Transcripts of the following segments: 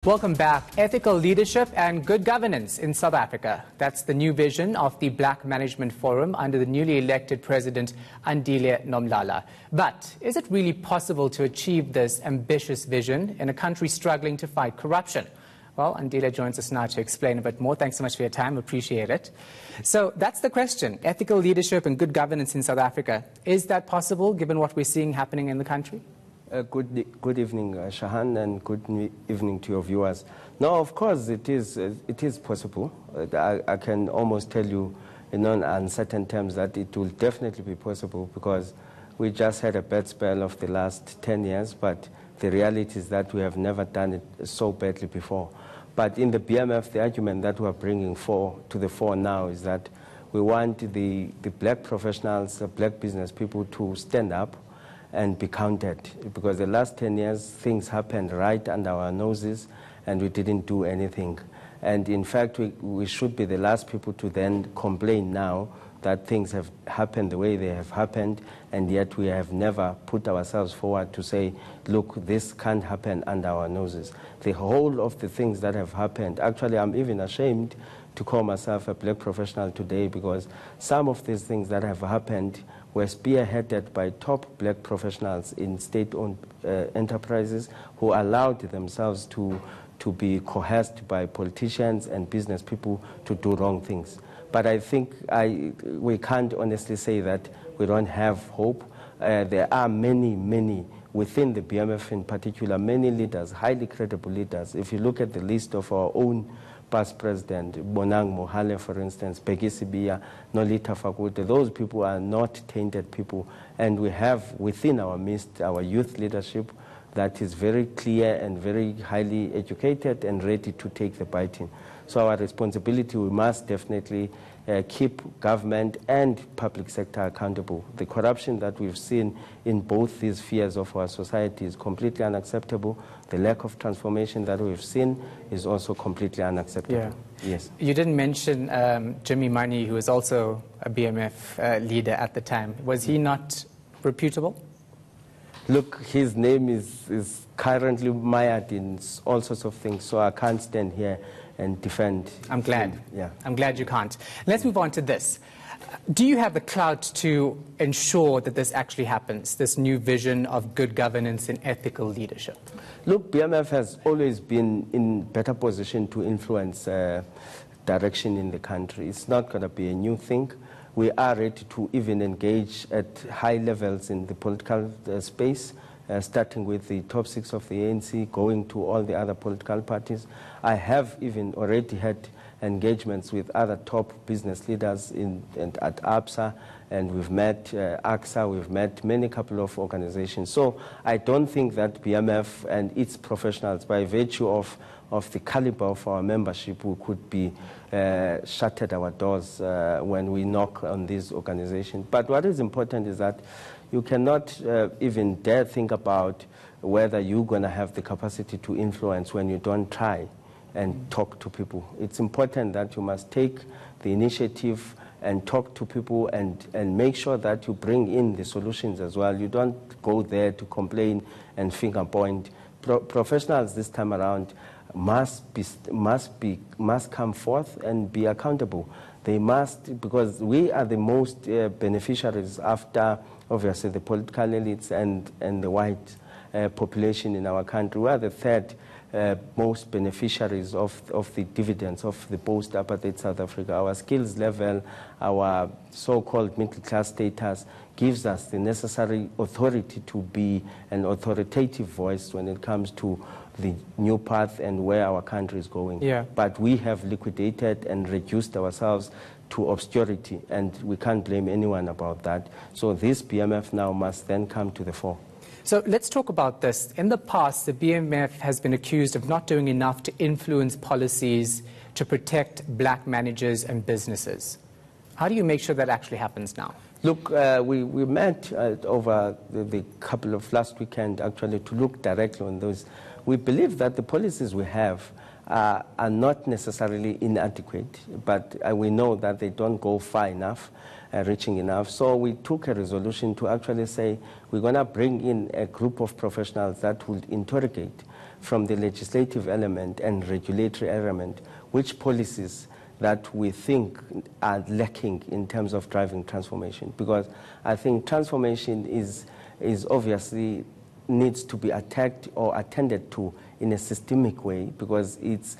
Welcome back. Ethical leadership and good governance in South Africa. That's the new vision of the Black Management Forum under the newly elected President Andile Nomlala. But is it really possible to achieve this ambitious vision in a country struggling to fight corruption? Well, Andile joins us now to explain a bit more. Thanks so much for your time. Appreciate it. So that's the question. Ethical leadership and good governance in South Africa. Is that possible given what we're seeing happening in the country? Good evening, Shahan, and good evening to your viewers. No, of course, it is possible. I can almost tell you in uncertain terms that it will definitely be possible because we just had a bad spell of the last 10 years, but the reality is that we have never done it so badly before. But in the BMF, the argument that we are bringing to the fore now is that we want the black professionals, the black business people to stand up and be counted, because the last 10 years things happened right under our noses and we didn't do anything. And in fact, we should be the last people to then complain now that things have happened the way they have happened, and yet we have never put ourselves forward to say, look, this can't happen under our noses. The whole of the things that have happened, actually I'm even ashamed to call myself a black professional today, because some of these things that have happened were spearheaded by top black professionals in state-owned enterprises who allowed themselves to be coerced by politicians and business people to do wrong things. But I think we can't honestly say that we don't have hope. There are many within the BMF in particular, many leaders, highly credible leaders. If you look at the list of our own past president, Bonang Mohale, for instance, Peggy Sibiya, Nolita Fakute, those people are not tainted people. And we have within our midst our youth leadership that is very clear and very highly educated and ready to take the biting. So our responsibility, we must definitely keep government and public sector accountable. The corruption that we've seen in both these spheres of our society is completely unacceptable. The lack of transformation that we've seen is also completely unacceptable. Yeah. Yes. You didn't mention Jimmy Money, who was also a BMF leader at the time. Was he not reputable? Look, his name is currently mired in all sorts of things, so I can't stand here and defend. I'm glad. him. Yeah. I'm glad you can't. Let's move on to this. Do you have the clout to ensure that this actually happens, this new vision of good governance and ethical leadership? Look, BMF has always been in better position to influence direction in the country. It's not going to be a new thing. We are ready to even engage at high levels in the political space, starting with the top 6 of the ANC, going to all the other political parties. I have even already had engagements with other top business leaders at ABSA, and we've met AXA, we've met many couple of organizations. So I don't think that BMF and its professionals, by virtue of the caliber of our membership, we could be shuttered our doors when we knock on these organizations. But what is important is that you cannot even dare think about whether you're going to have the capacity to influence when you don't try and talk to people. It's important that you must take the initiative and talk to people and make sure that you bring in the solutions as well. You don't go there to complain and finger point. Professionals this time around must come forth and be accountable. They must, because we are the most beneficiaries after, obviously, the political elites and the white population in our country. We are the third most beneficiaries of the dividends of the post-apartheid South Africa. Our skills level, our so-called middle-class status gives us the necessary authority to be an authoritative voice when it comes to the new path and where our country is going. Yeah. But we have liquidated and reduced ourselves to obscurity, and we can't blame anyone about that. So this BMF now must then come to the fore. So let's talk about this. In the past, the BMF has been accused of not doing enough to influence policies to protect black managers and businesses. How do you make sure that actually happens now? Look, we met over the couple of last weekend, actually, to look directly on those. We believe that the policies we have are not necessarily inadequate, but we know that they don't go far enough. Reaching enough. So we took a resolution to actually say we're going to bring in a group of professionals that will interrogate from the legislative element and regulatory element, which policies that we think are lacking in terms of driving transformation. Because I think transformation is obviously needs to be attacked or attended to in a systemic way, because it's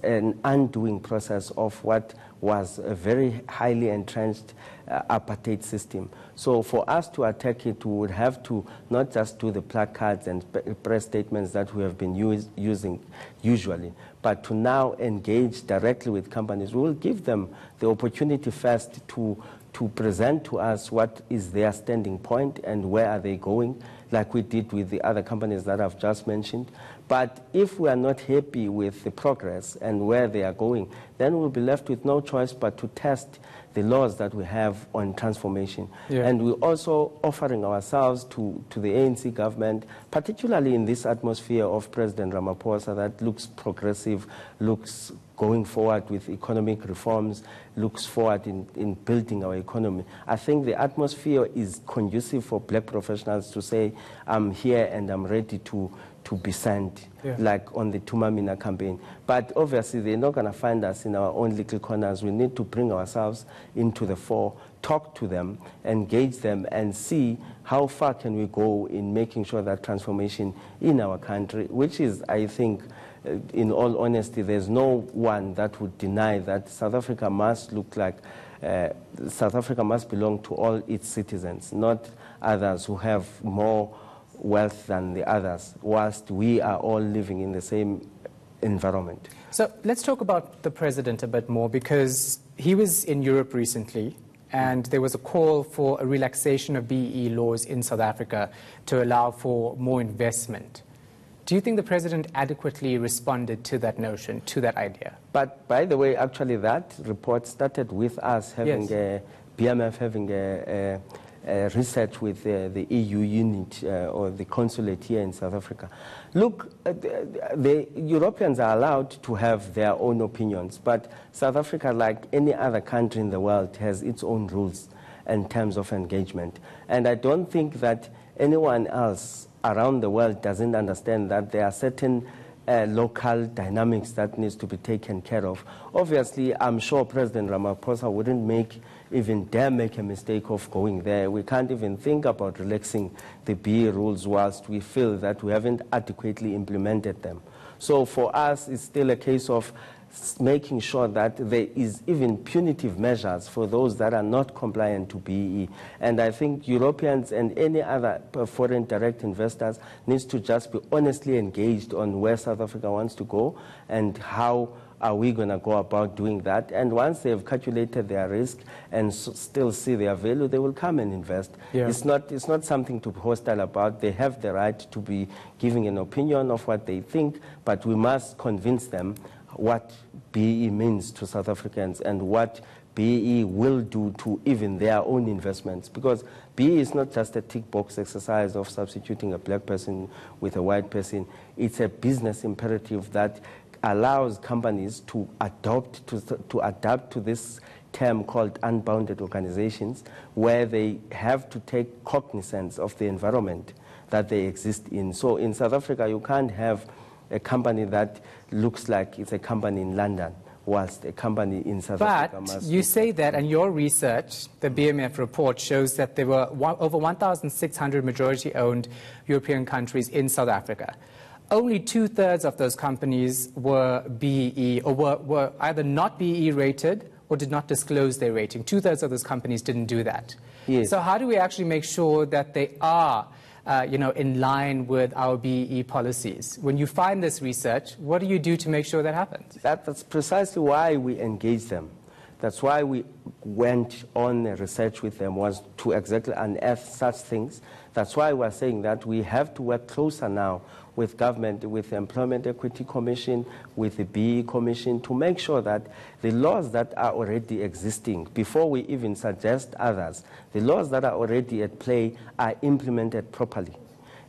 an undoing process of what was a very highly entrenched apartheid system. So for us to attack it, we would have to not just do the placards and press statements that we have been using usually, but to now engage directly with companies. We will give them the opportunity first to present to us what is their standing point and where are they going, like we did with the other companies that I've just mentioned. But if we are not happy with the progress and where they are going, then we'll be left with no choice but to test the laws that we have on transformation. Yeah. And we're also offering ourselves to the ANC government, particularly in this atmosphere of President Ramaphosa that looks progressive, looks going forward with economic reforms, looks forward in building our economy. I think the atmosphere is conducive for black professionals to say, I'm here and I'm ready to be sent, yeah, like on the Tumamina campaign. But obviously they're not going to find us in our own little corners. We need to bring ourselves into the fore, talk to them, engage them, and see how far can we go in making sure that transformation in our country, which is, I think, in all honesty, there's no one that would deny that South Africa must look like, South Africa must belong to all its citizens, not others who have more wealth than the others, whilst we are all living in the same environment. So let's talk about the president a bit more, because he was in Europe recently and there was a call for a relaxation of BEE laws in South Africa to allow for more investment. Do you think the president adequately responded to that notion, to that idea? But by the way, actually that report started with us having, yes, BMF having a research with the EU unit or the consulate here in South Africa. Look, the Europeans are allowed to have their own opinions, but South Africa, like any other country in the world, has its own rules in terms of engagement. And I don't think that anyone else around the world doesn't understand that there are certain local dynamics that needs to be taken care of. Obviously, I'm sure President Ramaphosa wouldn't even dare make a mistake of going there. We can't even think about relaxing the BEE rules whilst we feel that we haven't adequately implemented them. So for us, it's still a case of making sure that there is even punitive measures for those that are not compliant to BEE. And I think Europeans and any other foreign direct investors needs to just be honestly engaged on where South Africa wants to go and how are we going to go about doing that. And once they've calculated their risk and still see their value, they will come and invest. Yeah. It's not something to be hostile about. They have the right to be giving an opinion of what they think, but we must convince them what BEE means to South Africans and what BEE will do to even their own investments. Because BEE is not just a tick box exercise of substituting a black person with a white person. It's a business imperative that allows companies to adapt to this term called unbounded organizations, where they have to take cognizance of the environment that they exist in. So in South Africa, you can't have a company that looks like it's a company in London, whilst a company in South Africa must... But you say that, and your research, the BMF report, shows that there were over 1,600 majority-owned European countries in South Africa. Only 2/3 of those companies were BEE, or were either not BEE rated or did not disclose their rating. 2/3 of those companies didn't do that. Yes. So how do we actually make sure that they are in line with our BEE policies? When you find this research, what do you do to make sure that happens? That's precisely why we engage them. That's why we went on a research with them, was to exactly unearth such things. That's why we're saying that we have to work closer now with government, with the Employment Equity Commission, with the BEE Commission, to make sure that the laws that are already existing, before we even suggest others, the laws that are already at play are implemented properly.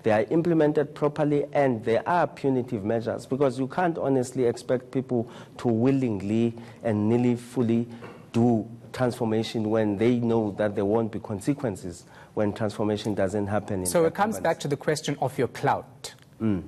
They are implemented properly, and there are punitive measures, because you can't honestly expect people to willingly and nearly fully do transformation when they know that there won't be consequences when transformation doesn't happen. So it comes back to the question of your clout.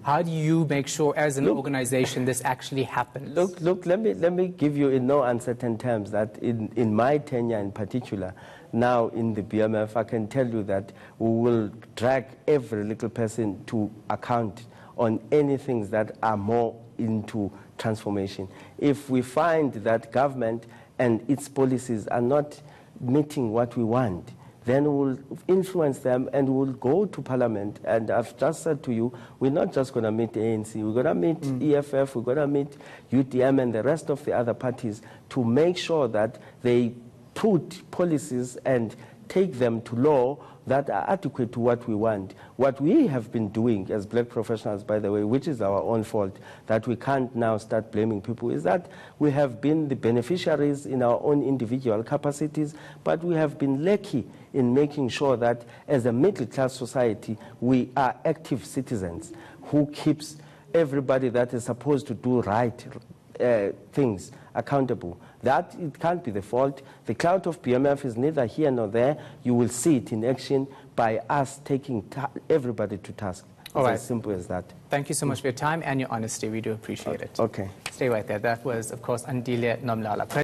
How do you make sure as an organization this actually happens? Look, let me give you in no uncertain terms that in my tenure in particular, now in the BMF, I can tell you that we will drag every little person to account on anything that are more into transformation. If we find that government and its policies are not meeting what we want, then we'll influence them and we'll go to Parliament. And I've just said to you, we're not just going to meet the ANC, we're going to meet EFF, we're going to meet UDM and the rest of the other parties to make sure that they put policies and take them to law that are adequate to what we want. What we have been doing as black professionals, by the way, which is our own fault, that we can't now start blaming people, is that we have been the beneficiaries in our own individual capacities, but we have been lucky in making sure that as a middle-class society, we are active citizens who keeps everybody that is supposed to do right things accountable. That it can't be the fault. The clout of BMF is neither here nor there. You will see it in action by us taking everybody to task. It's as simple as that. Thank you so much for your time and your honesty. We do appreciate it. Okay. Stay right there. That was, of course, Andile Nomlala.